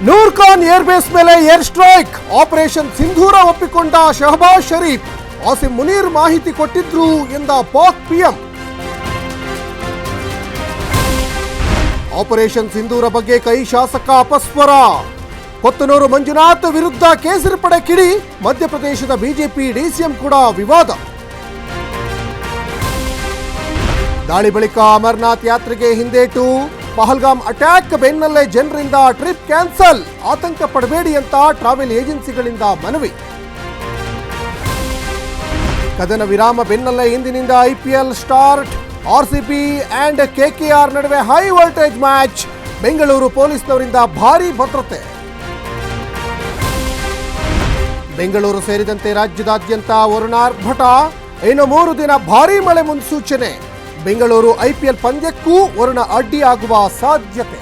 ನೂರ್ Khan airbase ಮೇಲೆ air strike, operation ಸಿಂಧೂರ ಒಪ್ಪಿಕೊಂಡ ಶಹಬಾಜ್ ಶರೀಫ್. ಆಸಿಂ ಮುನೀರ್ ಮಾಹಿತಿ ಕೊಟ್ಟಿದ್ರು ಎಂದ ಪಾಕ್ ಪಿಎಂ. ಆಪರೇಷನ್ ಸಿಂಧೂರ ಬಗ್ಗೆ ಕೈ ಶಾಸಕ ಅಪಸ್ವರ. ಕೊತ್ತನೂರು ಮಂಜುನಾಥ್ ವಿರುದ್ಧ ಕೇಸರಿ ಪಡೆ ಕಿಡಿ, ಮಧ್ಯಪ್ರದೇಶದ ಬಿಜೆಪಿ ಡಿಸಿಎಂ ಕೂಡ ವಿವಾದ. ದಾಳಿ ಬಳಿಕ ಅಮರನಾಥ್ ಯಾತ್ರೆಗೆ ಹಿಂದೇಟು, ಪಹಲ್ಗಾಮ್ ಅಟ್ಯಾಕ್ ಬೆನ್ನಲ್ಲೇ ಜನರಿಂದ ಟ್ರಿಪ್ ಕ್ಯಾನ್ಸಲ್, ಆತಂಕ ಪಡಬೇಡಿ ಅಂತ ಟ್ರಾವೆಲ್ ಏಜೆನ್ಸಿಗಳಿಂದ ಮನವಿ. ಕದನ ವಿರಾಮ ಬೆನ್ನಲ್ಲೇ ಇಂದಿನಿಂದ IPL start, RCB and KKR ನಡುವೆ ಹೈ ವೋಲ್ಟೇಜ್ ಮ್ಯಾಚ್, ಬೆಂಗಳೂರು ಪೊಲೀಸ್ನವರಿಂದ ಭಾರೀ ಭದ್ರತೆ. ಬೆಂಗಳೂರು ಸೇರಿದಂತೆ ರಾಜ್ಯದಾದ್ಯಂತ ವರುಣಾರ್ಭಟ, ಇನ್ನು 3 ದಿನ ಭಾರೀ ಮಳೆ ಮುನ್ಸೂಚನೆ. ಬೆಂಗಳೂರು ಐಪಿಎಲ್ ಪಂದ್ಯಕ್ಕೂ ವರುಣ ಅಡ್ಡಿಯಾಗುವ ಸಾಧ್ಯತೆ.